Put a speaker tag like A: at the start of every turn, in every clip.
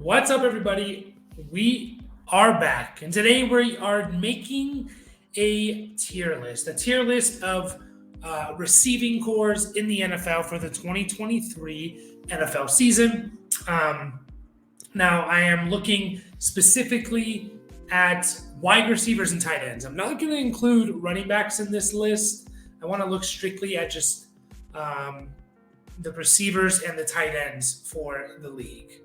A: What's up, everybody? We are back, and today we are making a tier list of receiving cores in the NFL for the 2023 NFL season. Um, Now, I am looking specifically at wide receivers and tight ends. I'm not going to include running backs in this list. I want to look strictly at just um, the receivers and the tight ends for the league.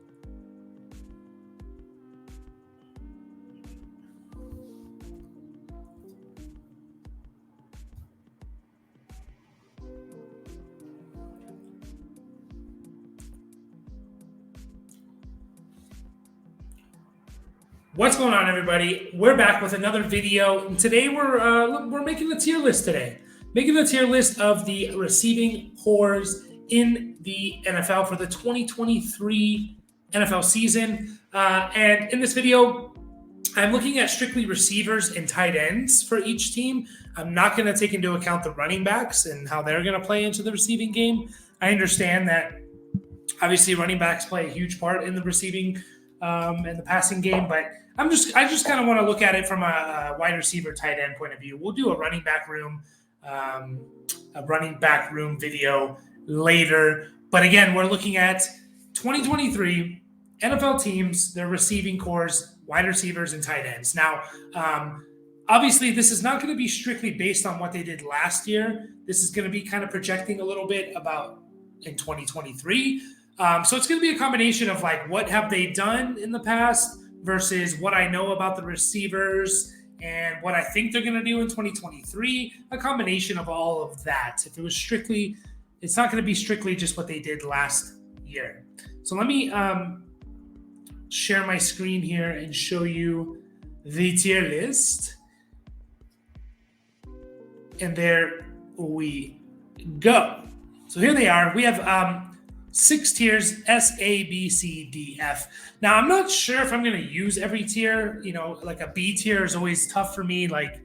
A: What's going on, everybody? We're back with another video, and today we're making the tier list today. Making the tier list of the receiving cores in the NFL for the 2023 NFL season. And in this video, I'm looking at strictly receivers and tight ends for each team. I'm not going to take into account the running backs and how they're going to play into the receiving game. I understand that obviously running backs play a huge part in the receiving and the passing game, but I just kind of want to look at it from a wide receiver tight end point of view. We'll do a running back room video later. But again, we're looking at 2023 NFL teams, their receiving cores, wide receivers, and tight ends. Now, obviously, this is not going to be strictly based on what they did last year. This is going to be kind of projecting a little bit about in 2023. So it's going to be a combination of like what have they done in the past versus what I know about the receivers and what I think they're going to do in 2023. A combination of all of that. If it was strictly, it's not going to be strictly just what they did last year. So let me share my screen here and show you the tier list. And there we go. So here they are. We have 6 tiers, S, A, B, C, D, F. Now, I'm not sure if I'm going to use every tier. You know, like a B tier is always tough for me. Like,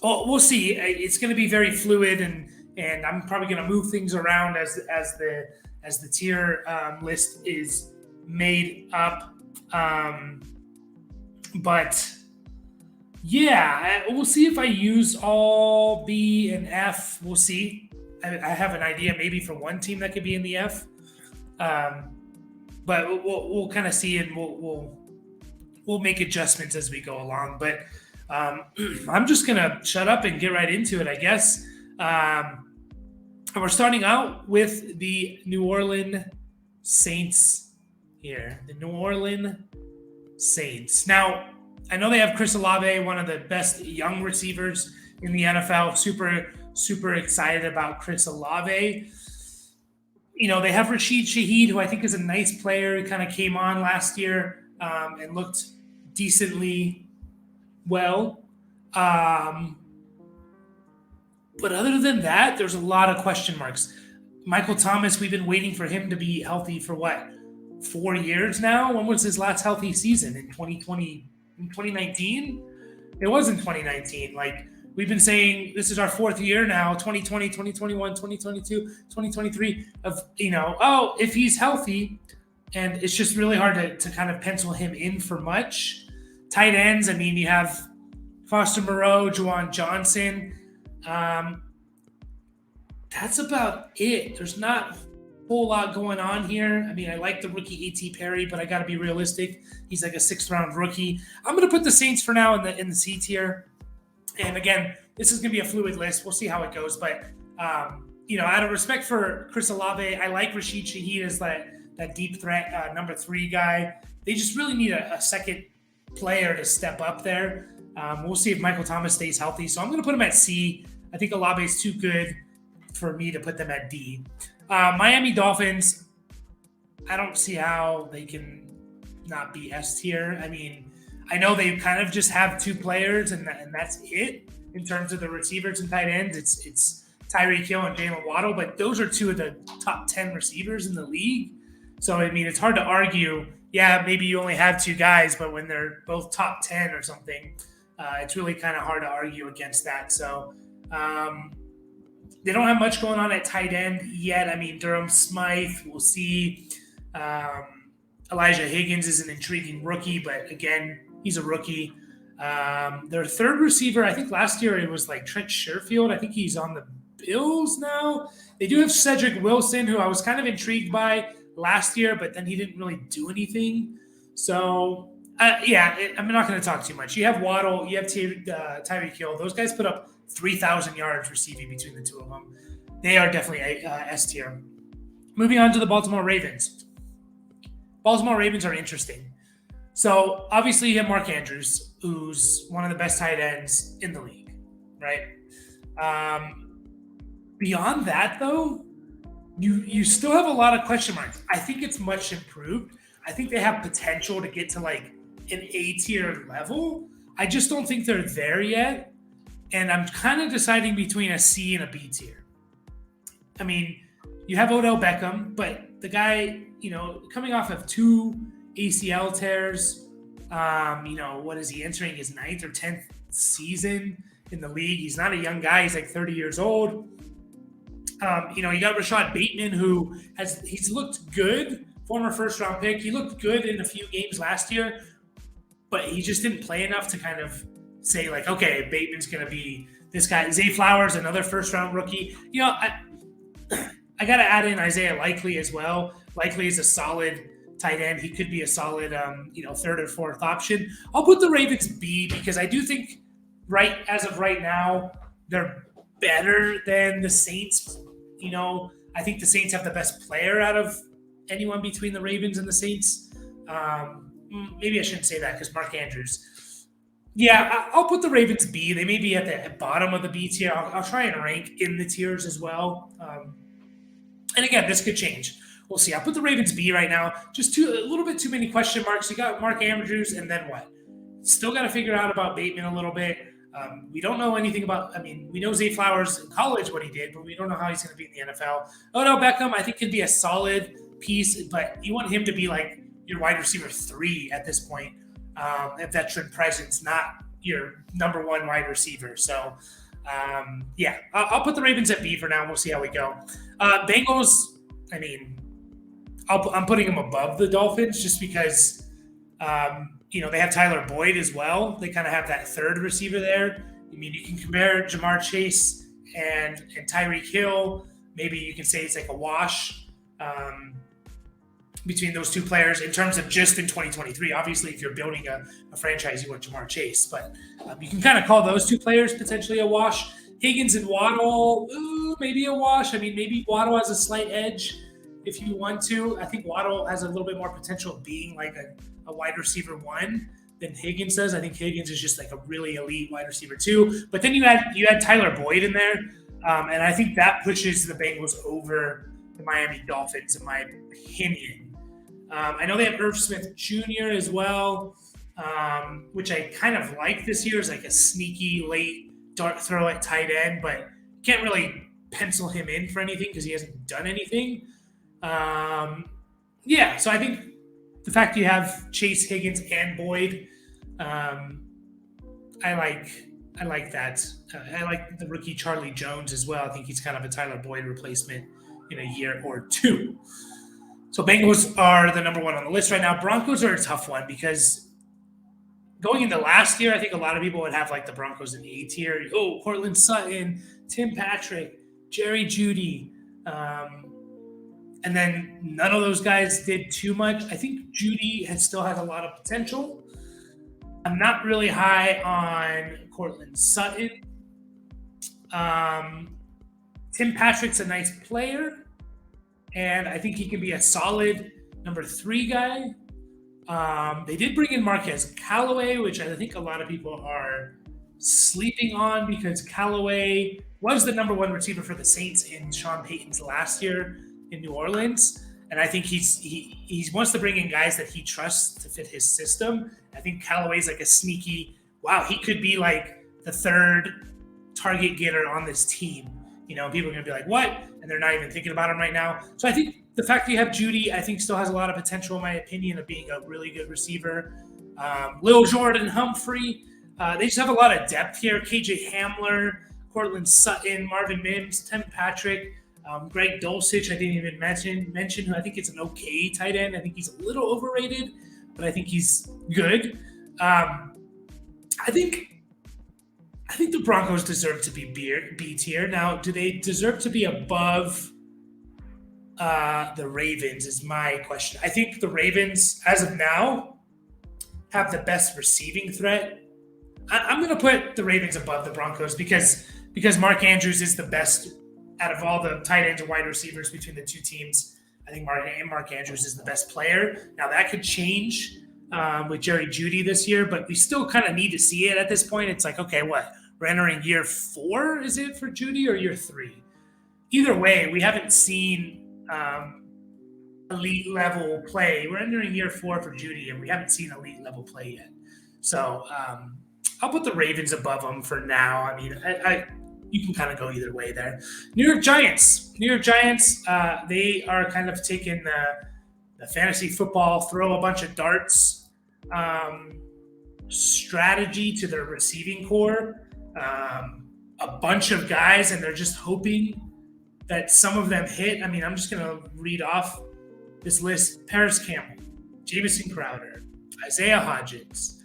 A: we'll see. It's going to be very fluid, and I'm probably going to move things around as the tier list is made up. But yeah, we'll see if I use all B and F. We'll see. I have an idea maybe for one team that could be in the F, but we'll kind of see, and we'll make adjustments as we go along. But I'm just gonna shut up and get right into it, I guess. And we're starting out with the New Orleans Saints here. The New Orleans Saints. Now, I know they have Chris Olave, one of the best young receivers in the NFL. Super excited about Chris Olave. You know, they have Rashid Shaheed, who I think is a nice player. He kind of came on last year and looked decently well. But other than that, there's a lot of question marks. Michael Thomas, we've been waiting for him to be healthy for what, 4 years now? When was his last healthy season? In 2020, in 2019? It was in 2019. Like, we've been saying this is our 4th year now, 2020, 2021, 2022, 2023, of, you know, oh, if he's healthy, and it's just really hard to kind of pencil him in for much. Tight ends, I mean, you have Foster Moreau, Juwan Johnson. That's about it. There's not a whole lot going on here. I mean, I like the rookie A.T. Perry, but I got to be realistic. He's like a 6th-round rookie. I'm going to put the Saints for now in the C tier. And again, this is going to be a fluid list. We'll see how it goes. But, you know, out of respect for Chris Olave, I like Rashid Shaheed as that deep threat number 3 guy. They just really need a second player to step up there. We'll see if Michael Thomas stays healthy. So I'm going to put him at C. I think Olave is too good for me to put them at D. Miami Dolphins, I don't see how they can not be S tier. I mean, I know they kind of just have 2 players, and that's it in terms of the receivers and tight ends. It's Tyreek Hill and Jalen Waddle, but those are 2 of the top 10 receivers in the league. So, I mean, it's hard to argue. Yeah, maybe you only have 2 guys, but when they're both top 10 or something, it's really kind of hard to argue against that. So, they don't have much going on at tight end yet. I mean, Durham Smythe, we'll see. Elijah Higgins is an intriguing rookie, but again, he's a rookie. Their third receiver, I think last year it was like Trent Sherfield. I think he's on the Bills now. They do have Cedric Wilson, who I was kind of intrigued by last year, but then he didn't really do anything. So, I'm not going to talk too much. You have Waddle, you have Tyreek Hill. Those guys put up 3,000 yards receiving between the two of them. They are definitely S tier. Moving on to the Baltimore Ravens. Baltimore Ravens are interesting. So, obviously, you have Mark Andrews, who's one of the best tight ends in the league, right? Beyond that, though, you still have a lot of question marks. I think it's much improved. I think they have potential to get to like an A-tier level. I just don't think they're there yet. And I'm kind of deciding between a C and a B tier. I mean, you have Odell Beckham, but the guy, coming off of 2 ACL tears, what is he, entering his 9th or 10th season in the league? He's not a young guy. He's like 30 years old. You got Rashad Bateman, who he's looked good, former first-round pick. He looked good in a few games last year, but he just didn't play enough to kind of say, like, okay, Bateman's going to be this guy. Zay Flowers, another first-round rookie. I got to add in Isaiah Likely as well. Likely is a solid tight end. He could be a solid, third or fourth option. I'll put the Ravens B because I do think as of right now, they're better than the Saints. I think the Saints have the best player out of anyone between the Ravens and the Saints. Maybe I shouldn't say that because Mark Andrews. Yeah, I'll put the Ravens B. They may be at the bottom of the B tier. I'll try and rank in the tiers as well. And again, this could change. We'll see. I'll put the Ravens B right now. Just a little bit too many question marks. You got Mark Andrews, and then what? Still got to figure out about Bateman a little bit. We don't know anything about, we know Zay Flowers in college what he did, but we don't know how he's going to be in the NFL. Odell Beckham, I think, could be a solid piece, but you want him to be like your wide receiver 3 at this point, a veteran presence, not your number 1 wide receiver. So, I'll put the Ravens at B for now. We'll see how we go. Bengals, I'm putting them above the Dolphins just because they have Tyler Boyd as well. They kind of have that third receiver there. You can compare Jamar Chase and Tyreek Hill. Maybe you can say it's like a wash between those two players in terms of just in 2023. Obviously, if you're building a franchise, you want Jamar Chase. But you can kind of call those two players potentially a wash. Higgins and Waddle, maybe a wash. Maybe Waddle has a slight edge if you want to. I think Waddle has a little bit more potential of being like a wide receiver 1 than Higgins does. I think Higgins is just like a really elite wide receiver 2. But then you had Tyler Boyd in there, and I think that pushes the Bengals over the Miami Dolphins, in my opinion. I know they have Irv Smith Jr. as well, which I kind of like this year as like a sneaky late dart throw at tight end, but can't really pencil him in for anything because he hasn't done anything. So I think the fact you have Chase, Higgins, and Boyd, I like that. I like the rookie Charlie Jones as well. I think he's kind of a Tyler Boyd replacement in a year or 2. So Bengals are the number 1 on the list right now. Broncos are a tough one because going into last year, I think a lot of people would have like the Broncos in the A tier. Oh, Cortland Sutton, Tim Patrick, Jerry Jeudy. And then none of those guys did too much. I think Jeudy still has a lot of potential. I'm not really high on Cortland Sutton. Tim Patrick's a nice player, and I think he can be a solid number 3 guy. They did bring in Marquez Callaway, which I think a lot of people are sleeping on because Callaway was the number 1 receiver for the Saints in Sean Payton's last year in New Orleans. And I think he wants to bring in guys that he trusts to fit his system. I think Callaway's like a sneaky, he could be like the 3rd target getter on this team. People are going to be like, what? And they're not even thinking about him right now. So I think the fact that you have Jeudy, I think still has a lot of potential, in my opinion, of being a really good receiver. Lil Jordan Humphrey. They just have a lot of depth here. KJ Hamler, Cortland Sutton, Marvin Mims, Tim Patrick. Greg Dulcich, I didn't even mention who I think it's an okay tight end. I think he's a little overrated, but I think he's good. I think the Broncos deserve to be B tier. Now, do they deserve to be above the Ravens is my question. I think the Ravens, as of now, have the best receiving threat. I'm going to put the Ravens above the Broncos because Mark Andrews is the best out of all the tight ends and wide receivers between the two teams. I think Mark Andrews is the best player. Now, that could change with Jerry Jeudy this year, but we still kind of need to see it at this point. It's like, okay, what? We're entering year 4, is it, for Jeudy, or year 3? Either way, we haven't seen elite level play. We're entering year 4 for Jeudy, and we haven't seen elite level play yet. So I'll put the Ravens above them for now. I mean, you can kind of go either way there. New York Giants, they are kind of taking the fantasy football, throw a bunch of darts strategy to their receiving core. A bunch of guys, and they're just hoping that some of them hit. I mean, I'm just going to read off this list. Paris Campbell, Jamison Crowder, Isaiah Hodgins,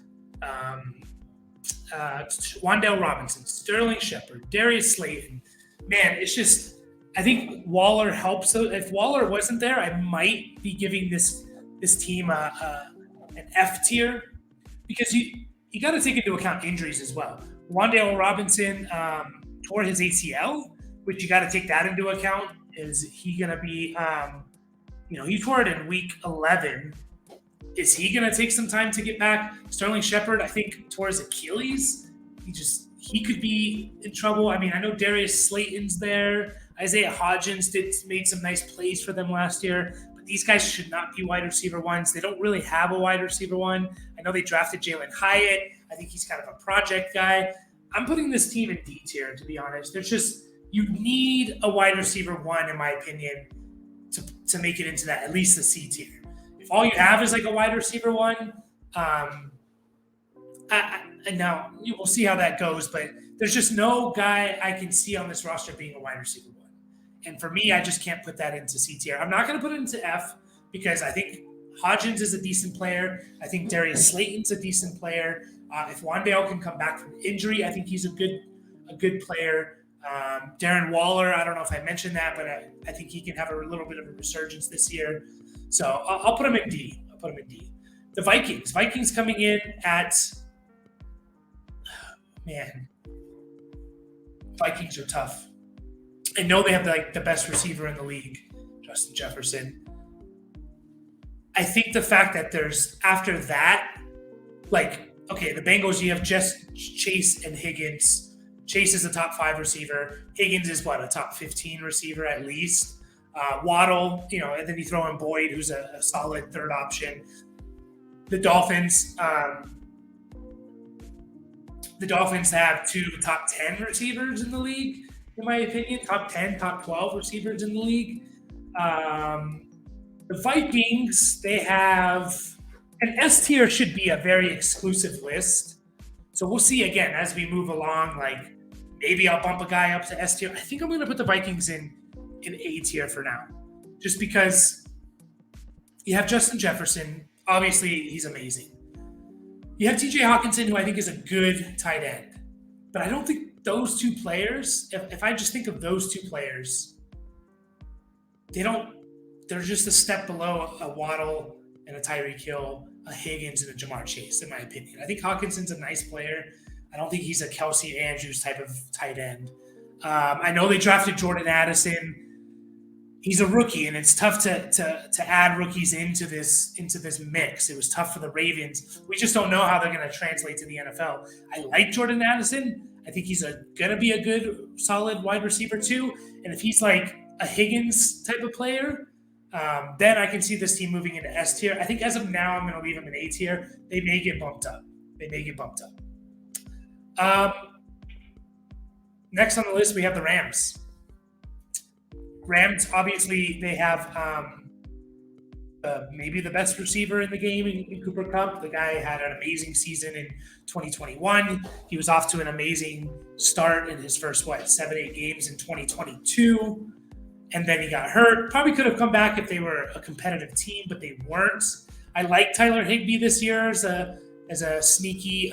A: Wan'Dale Robinson, Sterling Shepard, Darius Slayton. Man, it's just, I think Waller helps. So if Waller wasn't there, I might be giving this team an F tier, because you got to take into account injuries as well. Wan'Dale Robinson tore his ACL, which you got to take that into account. Is he going to be, he tore it in week 11. Is he going to take some time to get back? Sterling Shepard, I think, tore his Achilles. He could be in trouble. I mean, I know Darius Slayton's there. Isaiah Hodgins made some nice plays for them last year, but these guys should not be wide receiver ones. They don't really have a wide receiver one. I know they drafted Jalen Hyatt. I think he's kind of a project guy. I'm putting this team in D tier, to be honest. You need a wide receiver one, in my opinion, to make it into that, at least the C tier. If all you have is like a wide receiver one, and now we'll see how that goes, but there's just no guy I can see on this roster being a wide receiver one. And for me, I just can't put that into C tier. I'm not going to put it into F, because I think Hodgins is a decent player. I think Darius Slayton's a decent player. If Wan'Dale can come back from injury, I think he's a good player. Darren Waller, I don't know if I mentioned that, but I think he can have a little bit of a resurgence this year. So I'll put him in D. The Vikings coming in at, Vikings are tough. I know they have the best receiver in the league, Justin Jefferson. I think the fact that there's, after that, the Bengals, you have just Chase and Higgins. Chase is a top 5 receiver. Higgins is a top 15 receiver at least. Waddle, and then you throw in Boyd, who's a solid third option. The Dolphins have 2 top 10 receivers in the league, in my opinion. Top 10, top 12 receivers in the league. The Vikings, they have an S tier. Should be a very exclusive list. So we'll see again as we move along. Maybe I'll bump a guy up to S tier. I think I'm going to put the Vikings in A tier for now, just because you have Justin Jefferson. Obviously, he's amazing. You have TJ Hawkinson, who I think is a good tight end. But I don't think those two players, if I just think of those two players, they're just a step below a Waddle and a Tyreek Hill, a Higgins and a Jamar Chase, in my opinion. I think Hawkinson's a nice player. I don't think he's a Kelsey Andrews type of tight end. I know they drafted Jordan Addison. He's a rookie, and it's tough to add rookies into this mix. It was tough for the Ravens. We just don't know how they're going to translate to the NFL. I like Jordan Addison. I think he's going to be a good, solid wide receiver too. And if he's like a Higgins type of player, then I can see this team moving into S tier. I think as of now, I'm going to leave them in A tier. They may get bumped up. Next on the list, we have the Rams. Rams, obviously, they have maybe the best receiver in the game in Cooper Kupp. The guy had an amazing season in 2021. He was off to an amazing start in his first, 7-8 games in 2022. and then he got hurt. Probably could have come back if they were a competitive team, but they weren't. I like Tyler Higbee this year as a sneaky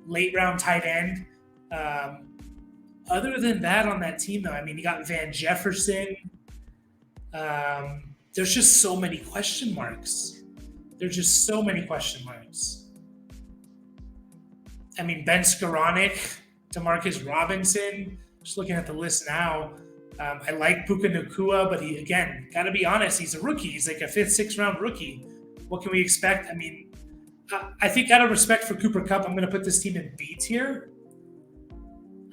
A: late round tight end. Other than that on that team, though, I mean, you got Van Jefferson. There's just so many question marks. There's just so many question marks. I mean, Ben Skoranek, Demarcus Robinson. Just looking at the list now. I like Puka Nacua, but he, again, got to be honest, he's a rookie. He's like a 5th, 6th round rookie. What can we expect? I mean, I think out of respect for Cooper Kupp, I'm going to put this team in B tier.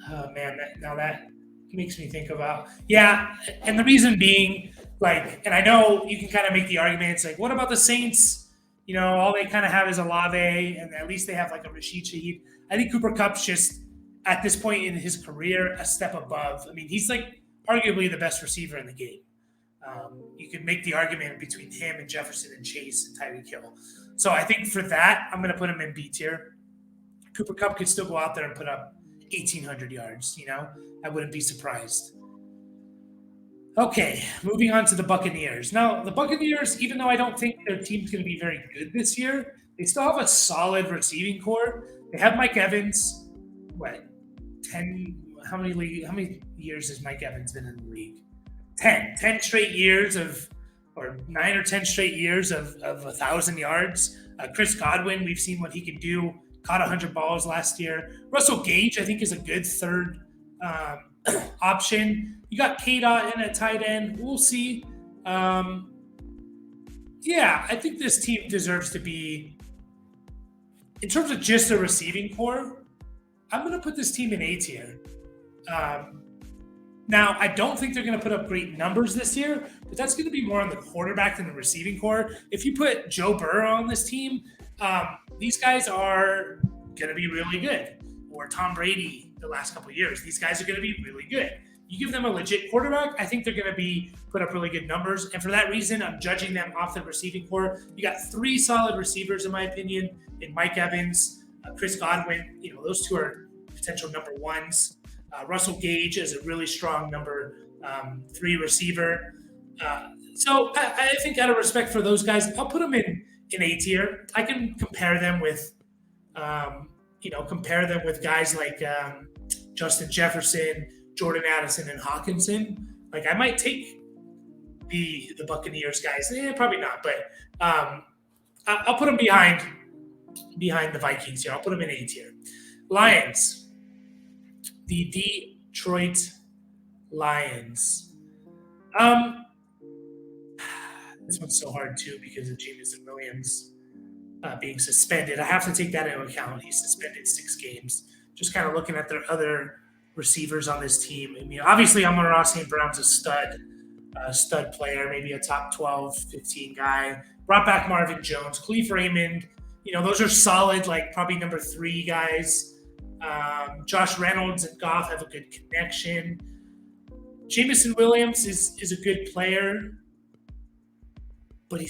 A: Oh, man, that makes me think about, and the reason being, like, and I know you can kind of make the argument, it's like, what about the Saints? You know, all they kind of have is Olave, and at least they have like a Rashid Shaheed. I think Cooper Kupp's just, at this point in his career, a step above. I mean, he's like arguably the best receiver in the game. You could make the argument between him and Jefferson and Chase and Tyreek Hill. So I think for that, I'm going to put him in B tier. Cooper Kupp could still go out there and put up 1,800 yards, you know? I wouldn't be surprised. Okay, moving on to the Buccaneers. Now, the Buccaneers, even though I don't think their team's going to be very good this year, they still have a solid receiving core. They have Mike Evans. How many years has Mike Evans been in the league? 10 straight years or 9 or 10 straight years of 1,000 yards. Chris Godwin, we've seen what he can do. Caught 100 balls last year. Russell Gage, I think, is a good third option. You got K-Dot in at tight end. We'll see. I think this team deserves to be, in terms of just a receiving core, I'm going to put this team in A tier. Now, I don't think they're going to put up great numbers this year, but that's going to be more on the quarterback than the receiving core. If you put Joe Burrow on this team, these guys are going to be really good. Or Tom Brady the last couple of years. These guys are going to be really good. You give them a legit quarterback, I think they're going to put up really good numbers. And for that reason, I'm judging them off the receiving core. You got 3 solid receivers, in my opinion, in Mike Evans, Chris Godwin. You know, those 2 are potential number 1s. Russell Gage is a really strong number 3 receiver. So I think out of respect for those guys, I'll put them in A tier. I can compare them with, guys like Justin Jefferson, Jordan Addison, and Hawkinson. Like, I might take the Buccaneers guys. Probably not, but I'll put them behind the Vikings here. I'll put them in A tier. Lions. The Detroit Lions. This one's so hard too because of Jameson Williams being suspended. I have to take that into account. He's suspended 6 games. Just kind of looking at their other receivers on this team. I mean, obviously, Amon-Ra St. Brown's a stud player, maybe a top 12, 15 guy. Brought back Marvin Jones, Khalif Raymond. You know, those are solid, like probably number 3 guys. Josh Reynolds and Goff have a good connection. Jameson Williams is a good player, but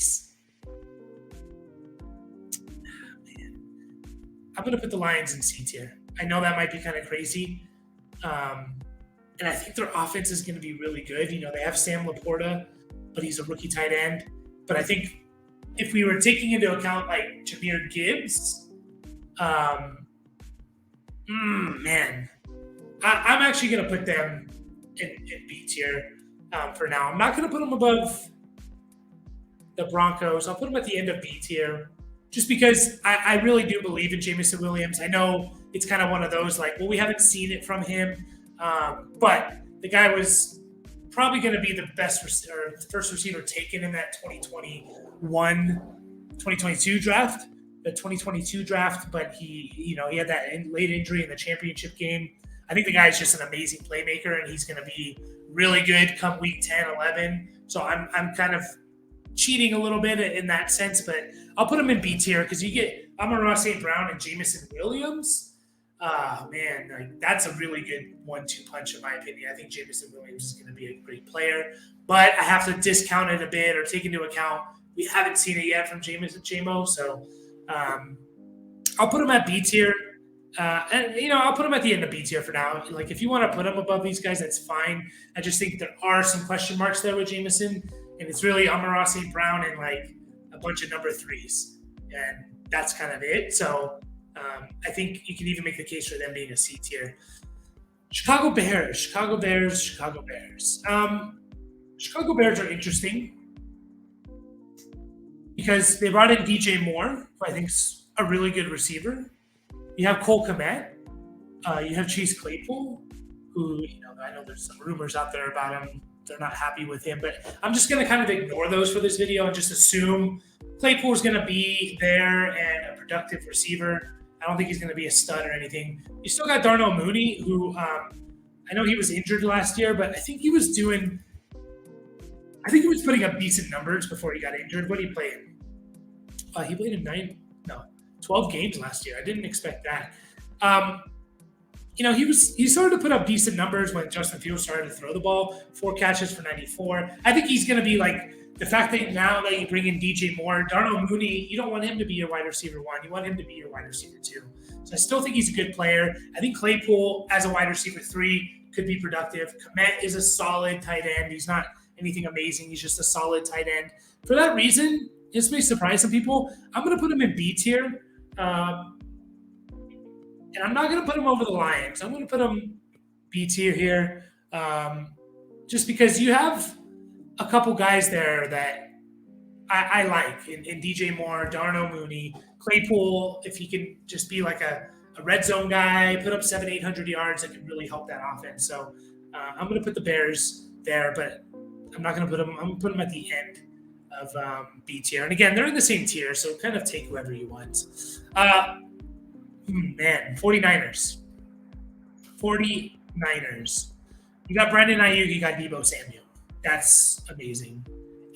A: I'm going to put the Lions in C tier. I know that might be kind of crazy. And I think their offense is going to be really good. You know, they have Sam Laporta, but he's a rookie tight end. But I think if we were taking into account like Jahmyr Gibbs, I'm actually going to put them in B tier for now. I'm not going to put them above the Broncos. I'll put them at the end of B tier just because I really do believe in Jameson Williams. I know it's kind of one of those like, well, we haven't seen it from him, but the guy was probably going to be the best or the first receiver taken in that 2022 draft. The 2022 draft, but he had that late injury in the championship game. I think the guy is just an amazing playmaker, and he's going to be really good come week 10, 11. So I'm kind of cheating a little bit in that sense, but I'll put him in B tier because you get Amon-Ra St. Brown and Jameson Williams. That's a really good 1-2 punch in my opinion. I think Jameson Williams is going to be a great player, but I have to discount it a bit or take into account we haven't seen it yet from Jamo. So I'll put him at B tier. And I'll put him at the end of B tier for now. Like, if you want to put him above these guys, that's fine. I just think there are some question marks there with Jameson, and it's really Amon-Ra St. Brown and like a bunch of number threes, and that's kind of it. So I think you can even make the case for them being a C tier. Chicago Bears. Chicago Bears are interesting because they brought in DJ Moore, who I think is a really good receiver. You have Cole Kmet. You have Chase Claypool, who, I know there's some rumors out there about him. They're not happy with him, but I'm just going to kind of ignore those for this video and just assume Claypool is going to be there and a productive receiver. I don't think he's going to be a stud or anything. You still got Darnell Mooney, who I know he was injured last year, but I think he was putting up decent numbers before he got injured. What did he play in? He played in 12 games last year. I didn't expect that. He started to put up decent numbers when Justin Fields started to throw the ball. 4 catches for 94. I think he's going to be like the fact that now that you bring in DJ Moore, Darnell Mooney, you don't want him to be your wide receiver 1. You want him to be your wide receiver 2. So I still think he's a good player. I think Claypool as a wide receiver 3 could be productive. Kmet is a solid tight end. He's not anything amazing. He's just a solid tight end. For that reason, this may surprise some people. I'm going to put him in B tier. And I'm not going to put him over the Lions. I'm going to put him B tier here, just because you have a couple guys there that I like in DJ Moore, Darnell Mooney, Claypool. If he can just be like a red zone guy, put up 700-800 yards, that can really help that offense. So I'm going to put the Bears there, but I'm not going to put them. I'm going to put them at the end of B tier. And again, they're in the same tier, so kind of take whoever you want. 49ers. You got Brandon Ayuk, you got Deebo Samuel. That's amazing.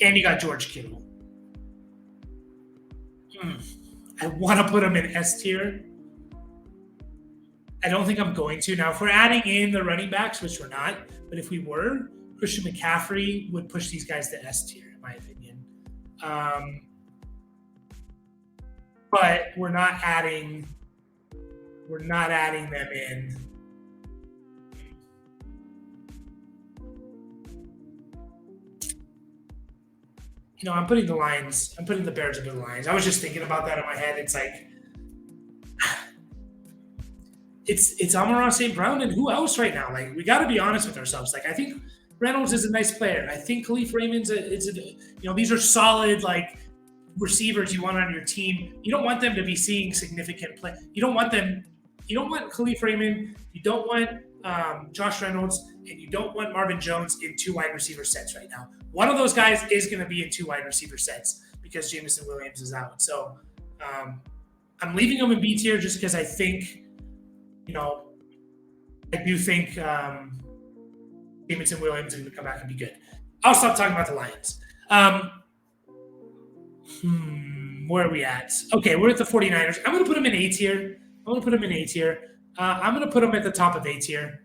A: And you got George Kittle. I want to put him in S tier. I don't think I'm going to. Now, if we're adding in the running backs, which we're not, but if we were, Christian McCaffrey would push these guys to S tier, in my opinion. But we're not adding them in. I'm putting the Lions. I'm putting the Bears into the Lions. I was just thinking about that in my head. It's like, it's Amon-Ra St. Brown and who else right now? Like, we got to be honest with ourselves. Like, I think Reynolds is a nice player. I think Khalif Raymond's these are solid, like, receivers you want on your team. You don't want them to be seeing significant play. You don't want Khalif Raymond. You don't want Josh Reynolds, and you don't want Marvin Jones in 2 wide receiver sets right now. One of those guys is going to be in 2 wide receiver sets because Jameson Williams is out. So I'm leaving him in B tier just because I think, I do think Jameson Williams is going to come back and be good. I'll stop talking about the Lions. Where are we at? Okay, we're at the 49ers. I'm going to put them in A tier. I'm going to put them at the top of A tier.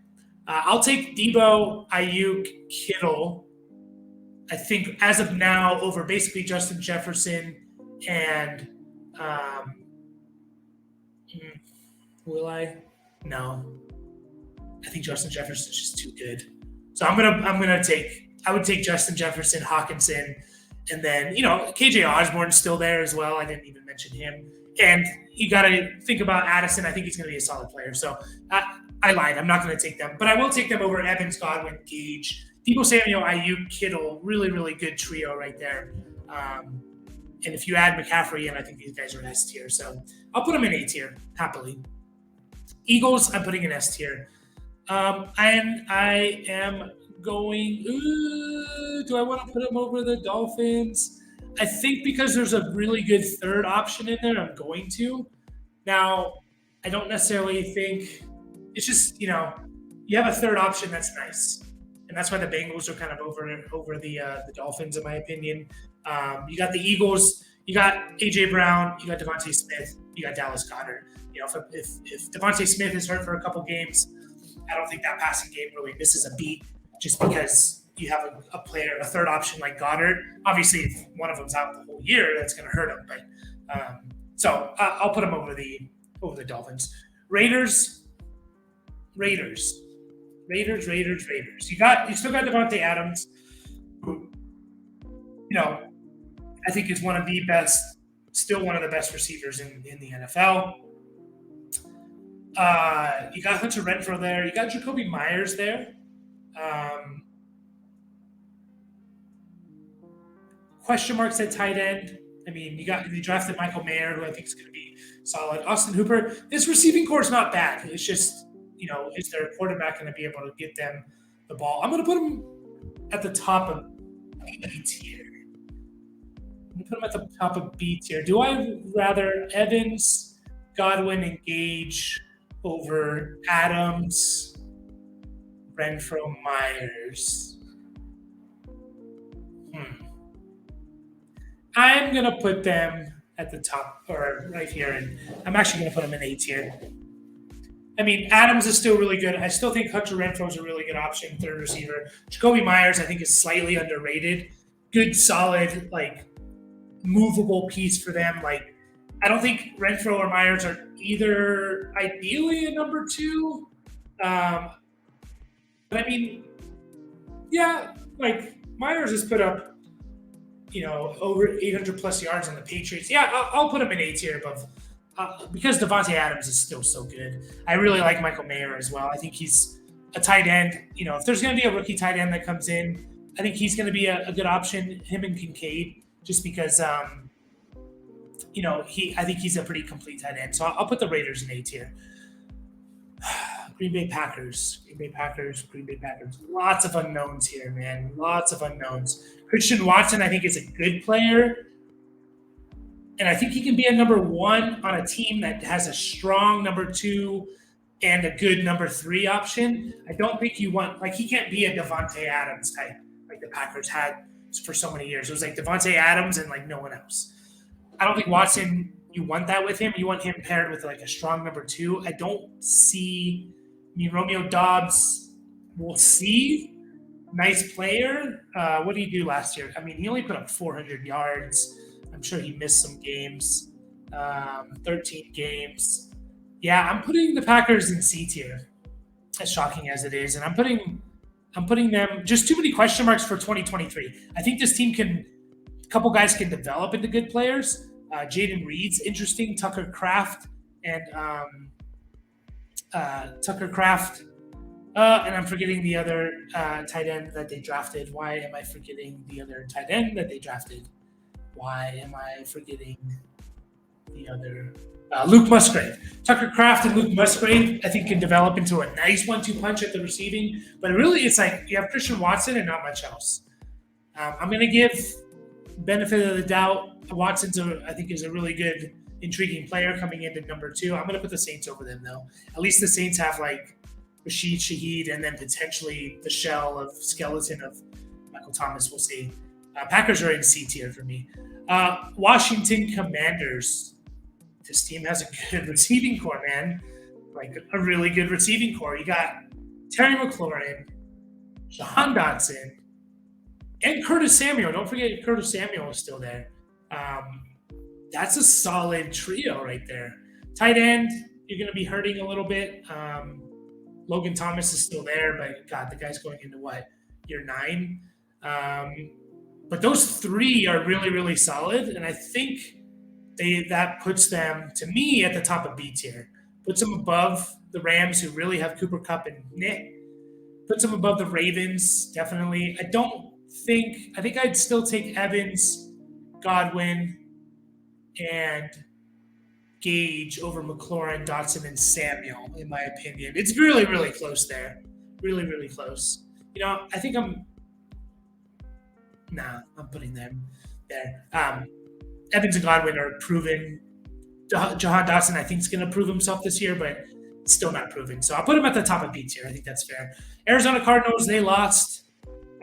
A: I'll take Deebo, Ayuk, Kittle, I think, as of now, over basically Justin Jefferson and will I? No. I think Justin Jefferson is just too good. So I would take Justin Jefferson, Hawkinson, and then, KJ Osborne's still there as well. I didn't even mention him. And you got to think about Addison. I think he's going to be a solid player. So I lied. I'm not going to take them. But I will take them over Evans, Godwin, Gage, Deebo Samuel, Ayuk, Kittle. Really, really good trio right there. And if you add McCaffrey in, I think these guys are in S tier. So I'll put them in A tier, happily. Eagles, I'm putting in S tier. And I am going, do I want to put them over the Dolphins? I think because there's a really good third option in there, I'm going to. Now, I don't necessarily think it's just, you have a third option that's nice. And that's why the Bengals are kind of over the Dolphins, in my opinion. You got the Eagles, you got A.J. Brown, you got Devontae Smith, you got Dallas Goedert. If Devontae Smith is hurt for a couple games, I don't think that passing game really misses a beat just because you have a third option like Goddard. Obviously, if one of them's out the whole year, that's going to hurt him. But so I'll put him over the Dolphins. Raiders. Raiders. You still got Devontae Adams, who, I think is one of the best, still one of the best receivers in the NFL. You got Hunter Renfrow there. You got Jacoby Myers there. Question marks at tight end. I mean, you drafted Michael Mayer, who I think is going to be solid. Austin Hooper. This receiving core is not bad. It's just, is their quarterback going to be able to get them the ball? I'm going to put him at the top of B tier. I'm going to put him at the top of B tier. Do I rather Evans, Godwin, and Gage over Adams, Renfrow, Myers? I'm going to put them at the top, or right here, and I'm actually going to put them in A tier. I mean, Adams is still really good. I still think Hunter Renfrow is a really good option, third receiver. Jacoby Myers, I think, is slightly underrated. Good, solid, movable piece for them. I don't think Renfrow or Myers are either ideally a number 2. But I mean, yeah, Myers has put up, over 800 plus yards on the Patriots. Yeah, I'll put him in A tier above because Devontae Adams is still so good. I really like Michael Mayer as well. I think he's a tight end. If there's going to be a rookie tight end that comes in, I think he's going to be a good option. Him and Kincaid, just because, I think he's a pretty complete tight end. So I'll put the Raiders in A tier. Green Bay Packers. Lots of unknowns here, man. Lots of unknowns. Christian Watson, I think, is a good player. And I think he can be a number 1 on a team that has a strong number 2 and a good number 3 option. I don't think you want, he can't be a Devontae Adams type like the Packers had for so many years. It was Devontae Adams and no one else. I don't think Watson, you want that with him. You want him paired with a strong number 2. I don't see, Romeo Doubs, we'll see. Nice player. What did he do last year? I mean, he only put up 400 yards. I'm sure he missed some games. 13 games. Yeah, I'm putting the Packers in C tier, as shocking as it is. And I'm putting them, just too many question marks for 2023. I think this team a couple guys can develop into good players. Jaden Reed's interesting. Tucker Kraft. And I'm forgetting the other tight end that they drafted. Why am I forgetting the other tight end that they drafted? Why am I forgetting the other? Luke Musgrave. Tucker Kraft and Luke Musgrave, I think, can develop into a nice 1-2 punch at the receiving. But really, it's you have Christian Watson and not much else. I'm going to give benefit of the doubt. Watson's, I think, is a really good, intriguing player coming into number 2. I'm going to put the Saints over them, though. At least the Saints have, Rashid Shaheed and then potentially the skeleton of Michael Thomas. We'll see. Packers are in C tier for me. Washington Commanders. This team has a good receiving core, man. A really good receiving core. You got Terry McLaurin, Jahan Dotson, and Curtis Samuel. Don't forget Curtis Samuel is still there. That's a solid trio right there. Tight end, you're going to be hurting a little bit. Logan Thomas is still there, but God, the guy's going into year 9. But those 3 are really, really solid, and I think that puts them, to me, at the top of B tier. Puts them above the Rams, who really have Cooper Kupp and Nick. Puts them above the Ravens, definitely. I think I'd still take Evans, Godwin, and Gage over McLaurin, Dotson, and Samuel, in my opinion. It's really, really close there. Really, really close. I think I'm putting them there. Evans and Godwin are proven. Jahan Dotson, I think, is going to prove himself this year, but still not proven. So I'll put him at the top of B tier. I think that's fair. Arizona Cardinals, they lost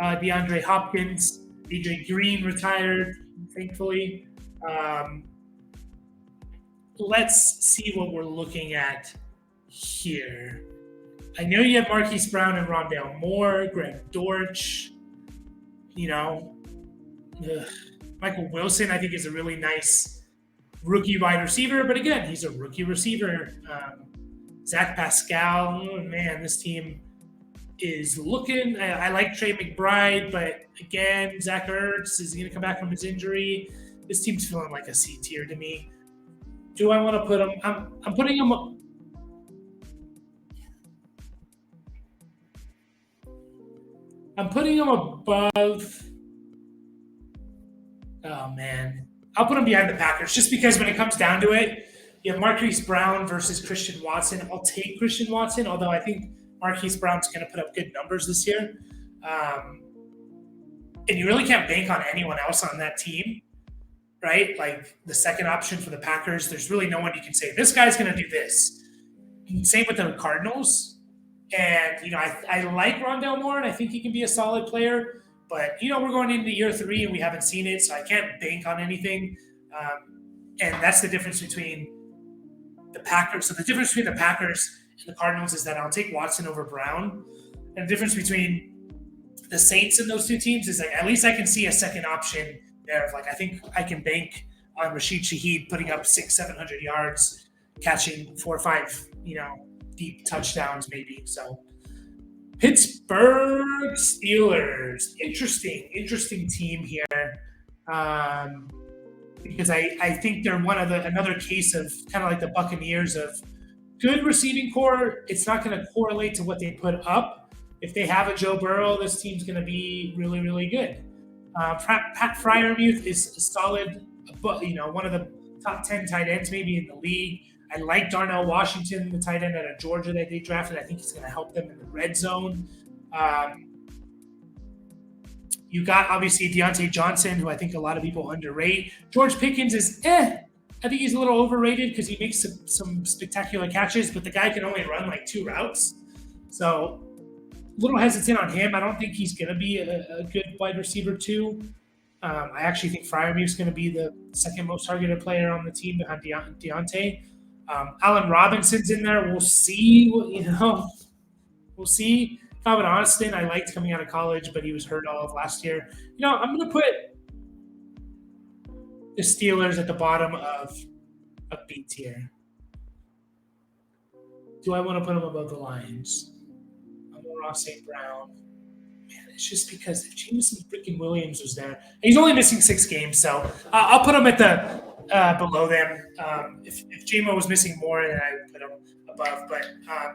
A: DeAndre Hopkins. AJ Green retired, thankfully. Let's see what we're looking at here. I know you have Marquise Brown and Rondale Moore, Greg Dortch, Michael Wilson, I think, is a really nice rookie wide receiver. But again, he's a rookie receiver. Zach Pascal. Oh, man, this team is looking. I like Trey McBride, but again, Zach Ertz is going to come back from his injury. This team's feeling like a C tier to me. Do I want to put him? I'm putting him. I'm putting him above. Oh man, I'll put him behind the Packers just because when it comes down to it, you have Marquise Brown versus Christian Watson. I'll take Christian Watson, although I think Marquise Brown's going to put up good numbers this year. And you really can't bank on anyone else on that team, right? Like the second option for the Packers, there's really no one you can say, this guy's going to do this. Same with the Cardinals. And, I like Rondale Moore, and I think he can be a solid player. But, we're going into year 3, and we haven't seen it, so I can't bank on anything. And that's the difference between the Packers. So the difference between the Packers and the Cardinals is that I'll take Watson over Brown. And the difference between the Saints and those two teams is like at least I can see a second option there. Like I think I can bank on Rashid Shaheed putting up 600-700 yards, catching 4 or 5, deep touchdowns maybe. So Pittsburgh Steelers, interesting team here. Because I think they're another case of kind of like the Buccaneers of good receiving core. It's not going to correlate to what they put up. If they have a Joe Burrow, this team's going to be really, really good. Pat Freiermuth is solid, one of the top 10 tight ends maybe in the league. I like Darnell Washington, the tight end out of Georgia that they drafted. I think he's going to help them in the red zone. You got, obviously, Deontay Johnson, who I think a lot of people underrate. George Pickens is I think he's a little overrated because he makes some spectacular catches, but the guy can only run like 2 routes. So a little hesitant on him. I don't think he's going to be a good wide receiver too. I actually think Freiermuth's going to be the second most targeted player on the team behind Deontay. Allen Robinson's in there. We'll see. We'll see. Calvin Austin, I liked coming out of college, but he was hurt all of last year. I'm going to put the Steelers at the bottom of B tier. Do I want to put them above the Lions? Ross St. Brown. Man, it's just because if Jameson freaking Williams was there, he's only missing 6 games, so I'll put him at the below them. If JMO was missing more, then I would put him above. But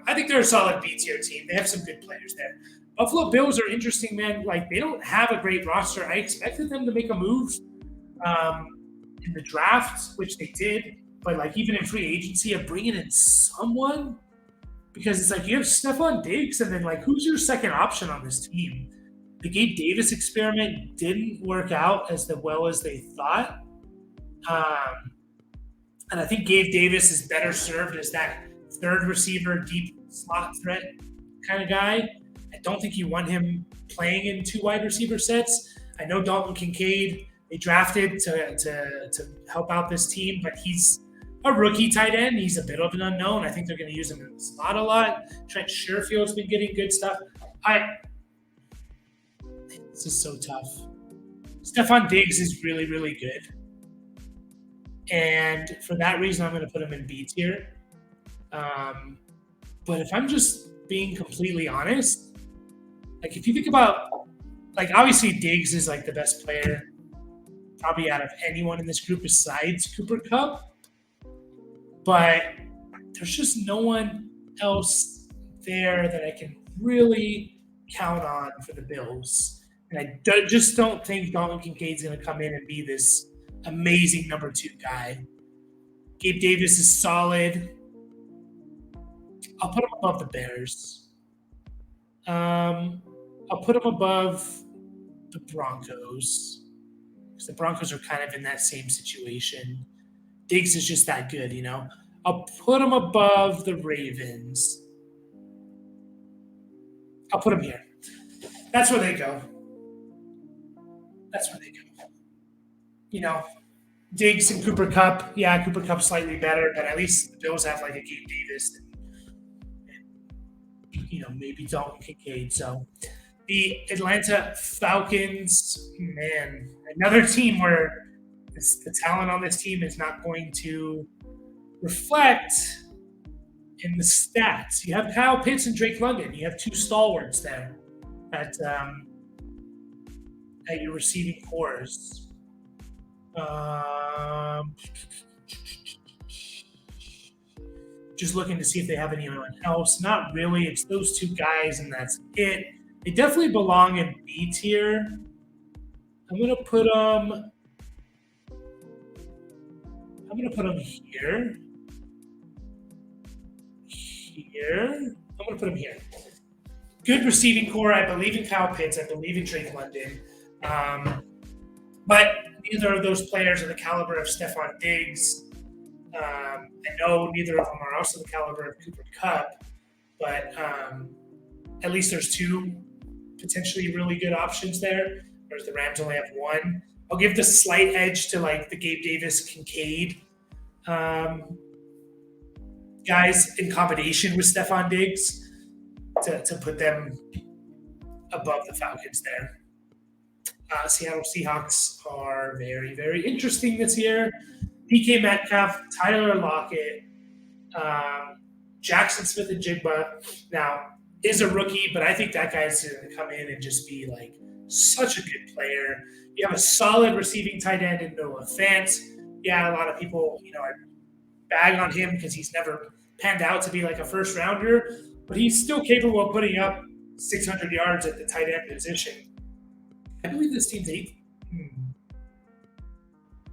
A: I think they're a solid B tier team. They have some good players there. Buffalo Bills are interesting, man. Like they don't have a great roster. I expected them to make a move in the draft, which they did, but like even in free agency of bringing in someone. Because it's like you have Stephon Diggs, and then like who's your second option on this team? The Gabe Davis experiment didn't work out as well as they thought, and I think Gabe Davis is better served as that third receiver, deep slot threat kind of guy. I don't think you want him playing in 2 wide receiver sets. I know Dalton Kincaid they drafted to help out this team, but he's a rookie tight end. He's a bit of an unknown. I think they're going to use him in the slot a lot. Trent Sherfield's been getting good stuff. This is so tough. Stephon Diggs is really, really good. And for that reason, I'm going to put him in B tier. But if I'm just being completely honest, like if you think about, like obviously Diggs is like the best player probably out of anyone in this group besides Cooper Kupp. But there's just no one else there that I can really count on for the Bills. And I just don't think Dalton Kincaid's going to come in and be this amazing number 2 guy. Gabe Davis is solid. I'll put him above the Bears. I'll put him above the Broncos. Because the Broncos are kind of in that same situation. Diggs is just that good, I'll put him above the Ravens. I'll put him here. That's where they go. Diggs and Cooper Kupp. Yeah, Cooper Kupp's slightly better, but at least the Bills have like a Gabe Davis and maybe Dalton Kincaid. So the Atlanta Falcons, man, another team where the talent on this team is not going to reflect in the stats, you have Kyle Pitts and Drake London. You have two stalwarts there at your receiving cores. Just looking to see if they have anyone else. Not really. It's those two guys, and that's it. They definitely belong in B tier. I'm gonna put them. I'm gonna put them here. Here. I'm gonna put them here. Good receiving core. I believe in Kyle Pitts. I believe in Drake London. But neither of those players are the caliber of Stephon Diggs. I know neither of them are also the caliber of Cooper Kupp, but at least there's two potentially really good options there, whereas the Rams only have one. I'll give the slight edge to like the Gabe Davis Kincaid guys in combination with Stephon Diggs to put them above the Falcons there. Seattle Seahawks are very, very interesting this year. DK Metcalf, Tyler Lockett, Jackson Smith and Jigba. Now, is a rookie, but I think that guy's going to come in and just be like such a good player. You have a solid receiving tight end in Noah Fant. Yeah, a lot of people, bag on him because he's never panned out to be like a first rounder, but he's still capable of putting up 600 yards at the tight end position. I believe this team's 8th.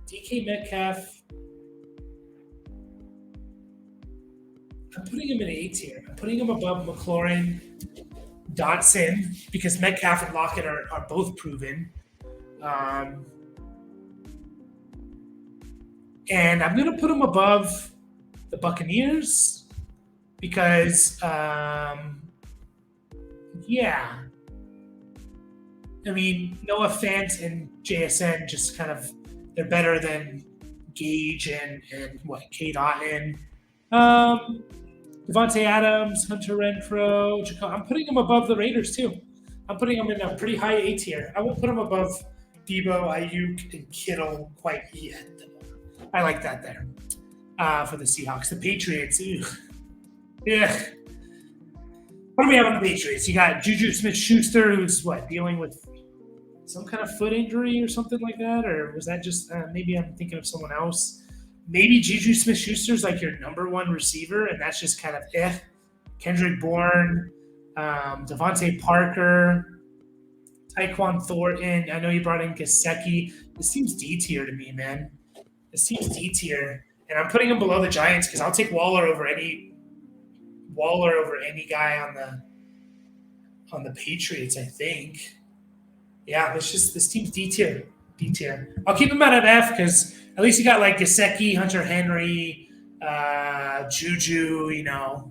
A: DK Metcalf. I'm putting him in 8 here. I'm putting him above McLaurin, Dotson, because Metcalf and Lockett are both proven. And I'm going to put him above the Buccaneers because, Noah Fant and JSN just kind of, they're better than Gage and Cade Otton. Devontae Adams, Hunter Renfrow, I'm putting them above the Raiders too. I'm putting them in a pretty high A tier. I won't put them above Debo, Ayuk, and Kittle quite yet. I like that there for the Seahawks. The Patriots, yeah. What do we have on the Patriots? You got Juju Smith-Schuster, who's dealing with some kind of foot injury or something like that, or was that just maybe I'm thinking of someone else? Maybe Juju Smith-Schuster's like your number one receiver, and that's just kind of Kendrick Bourne, Devontae Parker, Tyquan Thornton. I know you brought in Gesicki. This seems D tier to me, man. This seems D tier, and I'm putting him below the Giants because I'll take Waller over any guy on the Patriots. I think. Yeah, this team's D tier. D tier. I'll keep him out of F because at least you got like Gesicki, Hunter Henry, Juju.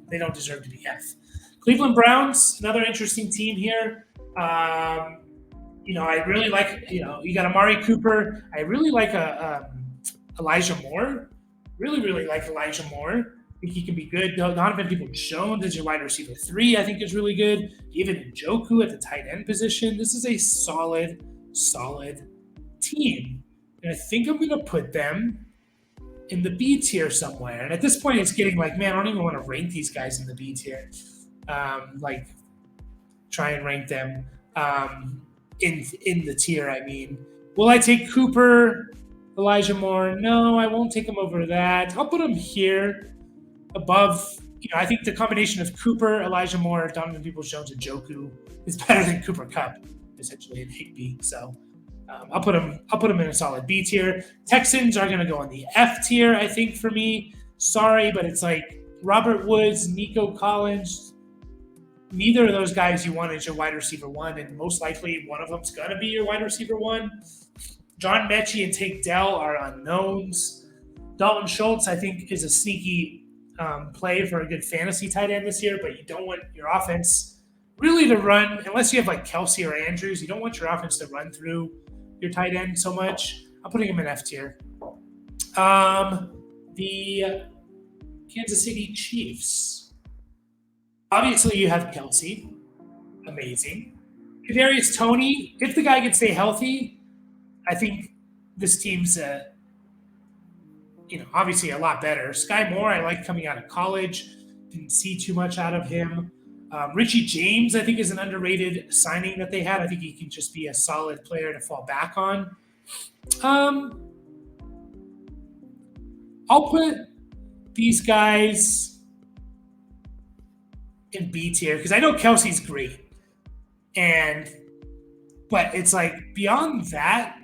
A: They don't deserve to be F. Cleveland Browns, another interesting team here. I really like. You got Amari Cooper. I really like Elijah Moore. Really, really like Elijah Moore. I think he can be good. Donovan Peoples-Jones as your wide receiver 3, I think is really good. Even Njoku at the tight end position. This is a solid team. And I think I'm going to put them in the B tier somewhere. And at this point, it's getting like, man, I don't even want to rank these guys in the B tier. Try and rank them in the tier, I mean. Will I take Cooper, Elijah Moore? No, I won't take him over that. I'll put him here above. I think the combination of Cooper, Elijah Moore, Donovan Peoples-Jones, and Njoku is better than Cooper Kupp, essentially, in Higbee. So I'll put them in a solid B tier. Texans are going to go in the F tier, I think, for me. Sorry, but it's like Robert Woods, Nico Collins. Neither of those guys you want as your wide receiver 1, and most likely one of them's going to be your wide receiver 1. John Mechie and Tank Dell are unknowns. Dalton Schultz, I think, is a sneaky play for a good fantasy tight end this year, but you don't want your offense really to run, unless you have like Kelsey or Andrews, you don't want your offense to run through your tight end so much. I'm putting him in F tier. The Kansas City Chiefs. Obviously, you have Kelsey. Amazing. Kadarius Toney, if the guy can stay healthy, I think this team's obviously a lot better. Sky Moore, I like coming out of college. Didn't see too much out of him. Richie James, I think, is an underrated signing that they had. I think he can just be a solid player to fall back on. Um, I'll put these guys in B tier because I know Kelsey's great, but it's like beyond that,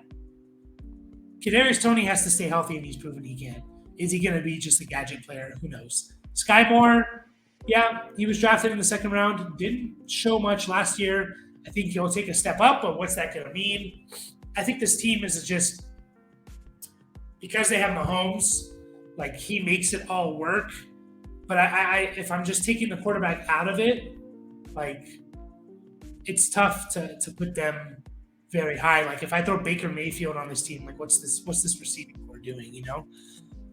A: Kadarius Toney has to stay healthy, and he's proven he can. Is he going to be just a gadget player? Who knows? Sky Moore, yeah, he was drafted in the second round. Didn't show much last year. I think he'll take a step up, but what's that going to mean? I think this team is just because they have Mahomes, like he makes it all work. But I if I'm just taking the quarterback out of it, like it's tough to put them very high. Like if I throw Baker Mayfield on this team, like what's this receiving core doing? You know,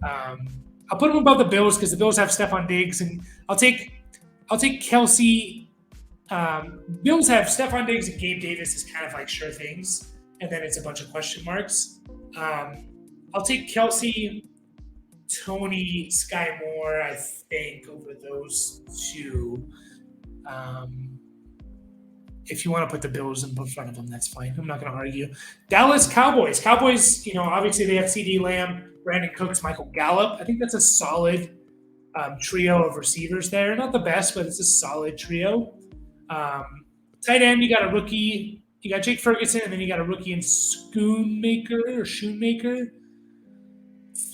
A: I'll put them above the Bills because the Bills have Stephon Diggs, and I'll take Kelsey. Bills have Stephon Diggs and Gabe Davis is kind of like sure things, and then it's a bunch of question marks. I'll take Kelsey, Toney, Sky Moore, I think, over those two. If you want to put the Bills in front of them, that's fine. I'm not going to argue. Dallas Cowboys. Cowboys, obviously they have CeeDee Lamb, Brandon Cooks, Michael Gallup. I think that's a solid trio of receivers there. Not the best, but it's a solid trio. Tight end, you got a rookie. You got Jake Ferguson, and then you got a rookie in Schoonmaker.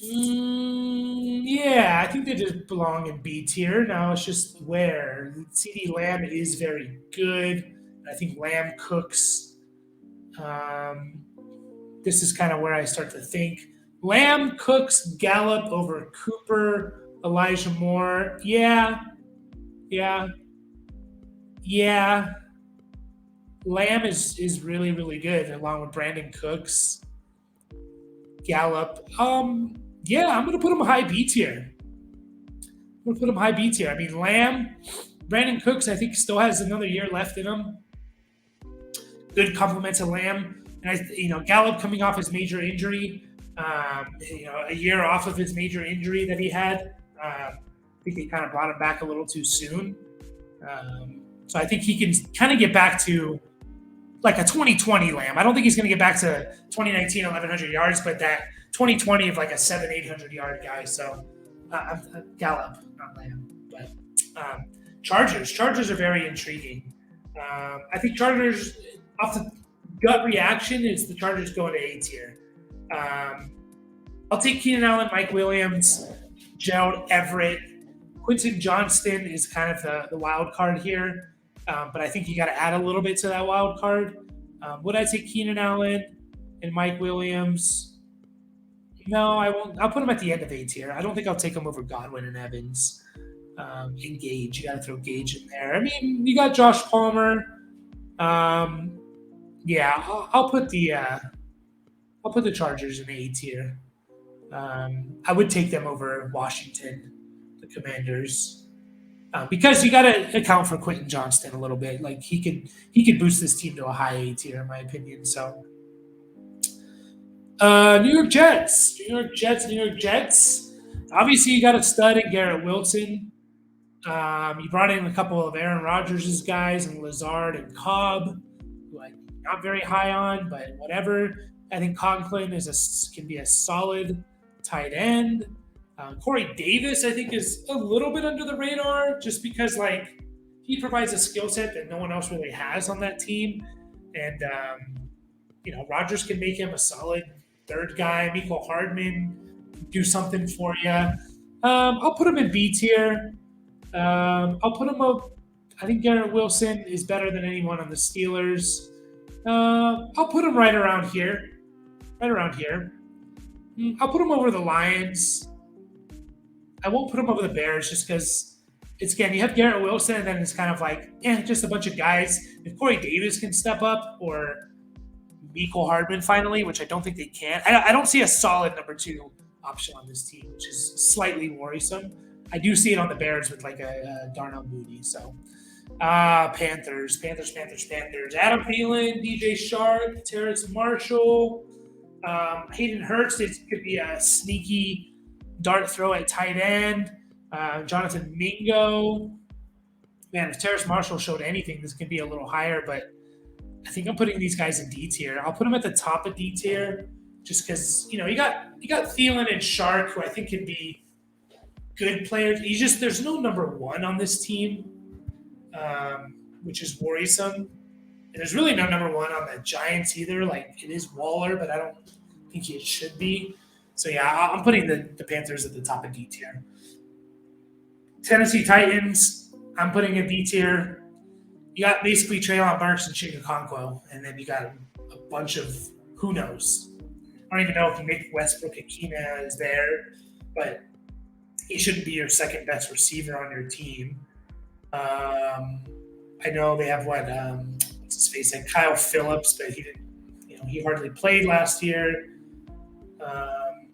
A: Yeah, I think they just belong in B tier. Now it's just where. CeeDee Lamb is very good. I think Lamb Cooks. This is kind of where I start to think. Lamb Cooks Gallup over Cooper, Elijah Moore. Yeah. Lamb is really, really good along with Brandon Cooks. Gallup. Yeah, I'm going to put him high B tier. I mean, Lamb, Brandon Cooks, I think still has another year left in him. Good compliment to Lamb. And, Gallup coming off his major injury, a year off of his major injury that he had. I think they kind of brought him back a little too soon. So I think he can kind of get back to like a 2020 Lamb. I don't think he's going to get back to 2019 1,100 yards, but that 2020 of like a 700-800 yard guy. So Gallup, not Lamb. But Chargers are very intriguing. I think Chargers, off the gut reaction, is the Chargers going to A tier. I'll take Keenan Allen, Mike Williams, Gerald Everett. Quentin Johnston is kind of the wild card here. But I think you got to add a little bit to that wild card. Would I take Keenan Allen and Mike Williams? No, I won't. I'll put him at the end of A tier. I don't think I'll take him over Godwin and Evans. And Gage. You got to throw Gage in there. I mean, you got Josh Palmer. Yeah, I'll put the Chargers in A tier. I would take them over Washington, the Commanders. Because you got to account for Quentin Johnston a little bit. Like he could boost this team to a high A tier, in my opinion. So, New York Jets. Obviously, you got a stud in Garrett Wilson. You brought in a couple of Aaron Rodgers' guys and Lazard and Cobb, who I'm not very high on, but whatever. I think Conklin can be a solid tight end. Corey Davis, I think, is a little bit under the radar just because, he provides a skill set that no one else really has on that team. And, Rodgers can make him a solid third guy. Mecole Hardman can do something for you. I'll put him in B tier. I'll put him up. I think Garrett Wilson is better than anyone on the Steelers. I'll put him right around here. I'll put him over the Lions. I won't put him over the Bears just because you have Garrett Wilson and then it's kind of just a bunch of guys. If Corey Davis can step up or Mecole Hardman finally, which I don't think they can. I don't see a solid number 2 option on this team, which is slightly worrisome. I do see it on the Bears with a Darnell Mooney. So Panthers. Adam Thielen, DJ Shark, Terrace Marshall, Hayden Hurst. It could be a sneaky dart throw at tight end. Jonathan Mingo. Man, if Terrace Marshall showed anything, this could be a little higher, but I think I'm putting these guys in D tier. I'll put them at the top of D tier just because, you got Thielen and Shark, who I think can be good players. There's no number one on this team, which is worrisome. And there's really no number one on the Giants either. Like, it is Waller, but I don't think it should be. So, yeah, I'm putting the Panthers at the top of D tier. Tennessee Titans, I'm putting in D tier. You got basically Treylon Burks and Chig Okonkwo, and then you got a bunch of who knows. I don't even know if Nick Westbrook-Ikhine is there, but he shouldn't be your second best receiver on your team. I know they have what's his face, like Kyle Phillips, but he didn't. He hardly played last year. I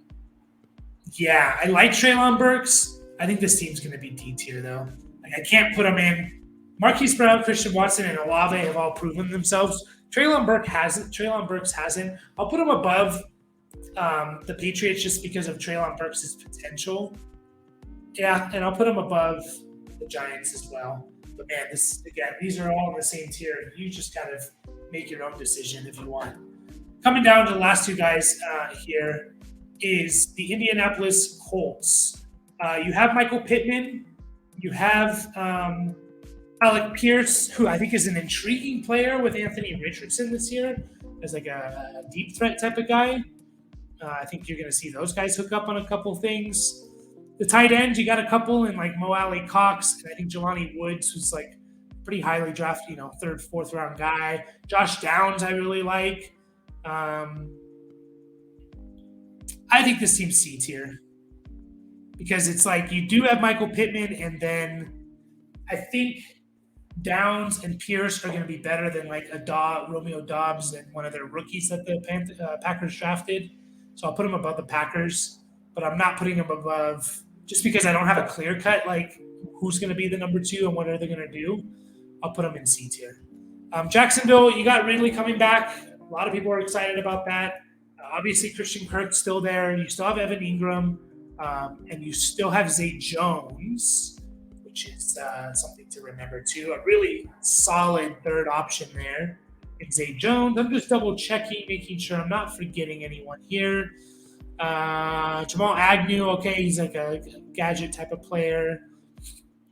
A: like Treylon Burks. I think this team's going to be D tier though. Like, I can't put them in. Marquise Brown, Christian Watson, and Olave have all proven themselves. Treylon Burks hasn't. I'll put him above the Patriots just because of Treylon Burks' potential. Yeah, and I'll put him above the Giants as well. But man, these are all in the same tier. You just kind of make your own decision if you want. Coming down to the last two guys here is the Indianapolis Colts. You have Michael Pittman. You have Alec Pierce, who I think is an intriguing player with Anthony Richardson this year as like a deep threat type of guy. I think you're going to see those guys hook up on a couple things. The tight ends, you got a couple in like Mo Alley Cox, and I think Jelani Woods, who's like pretty highly drafted, third, fourth round guy. Josh Downs, I really like. I think this team's C tier because it's like you do have Michael Pittman, and then I think Downs and Pierce are going to be better than like Romeo Doubs and one of their rookies that the Packers drafted. So I'll put them above the Packers, but I'm not putting them above just because I don't have a clear cut like who's going to be the number two and what are they going to do. I'll put them in C tier. Jacksonville, you got Ridley coming back. A lot of people are excited about that. Obviously, Christian Kirk's still there. You still have Evan Ingram, and you still have Zay Jones, which is something to remember too. A really solid third option there in Zay Jones. I'm just double checking, making sure I'm not forgetting anyone here. Jamal Agnew, okay, he's like a gadget type of player.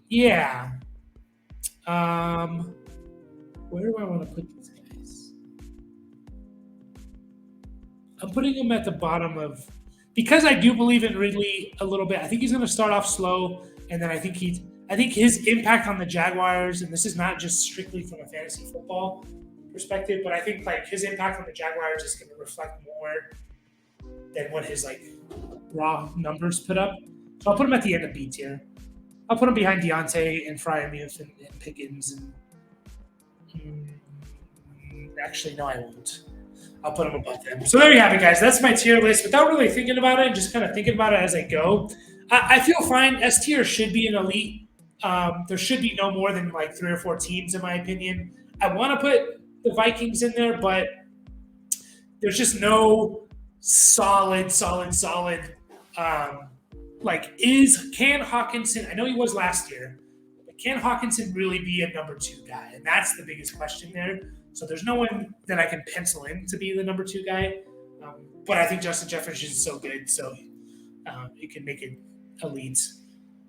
A: Yeah. Where do I want to put these guys? I'm putting him at the bottom of, because I do believe in Ridley a little bit. I think he's going to start off slow, and then I think his impact on the Jaguars, and this is not just strictly from a fantasy football perspective, but I think like his impact on the Jaguars is going to reflect more than what his like raw numbers put up. So I'll put him at the end of B tier. I'll put him behind Deontay and Freiermuth and Pickens. Actually, no, I won't. I'll put them above them. So there you have it, guys. That's my tier list. Without really thinking about it, just kind of thinking about it as I go, I feel fine. S tier should be an elite. There should be no more than like 3 or 4 teams, in my opinion. I want to put the Vikings in there, but there's just no solid. Can Hawkinson? I know he was last year, but can Hawkinson really be a number 2 guy? And that's the biggest question there. So there's no one that I can pencil in to be the number 2 guy. But I think Justin Jefferson is so good, so you can make it elite,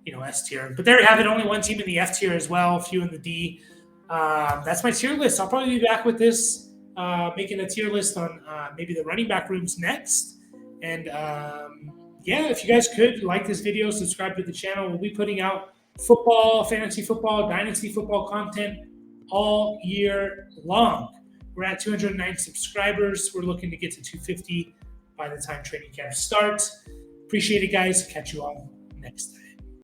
A: S tier. But there you have it. Only one team in the F tier as well, a few in the D. That's my tier list. I'll probably be back with this, making a tier list on maybe the running back rooms next. And if you guys could like this video, subscribe to the channel. We'll be putting out football, fantasy football, dynasty football content all year long. We're at 209 subscribers. We're looking to get to 250 by the time training camp starts. Appreciate it, guys. Catch you all next time.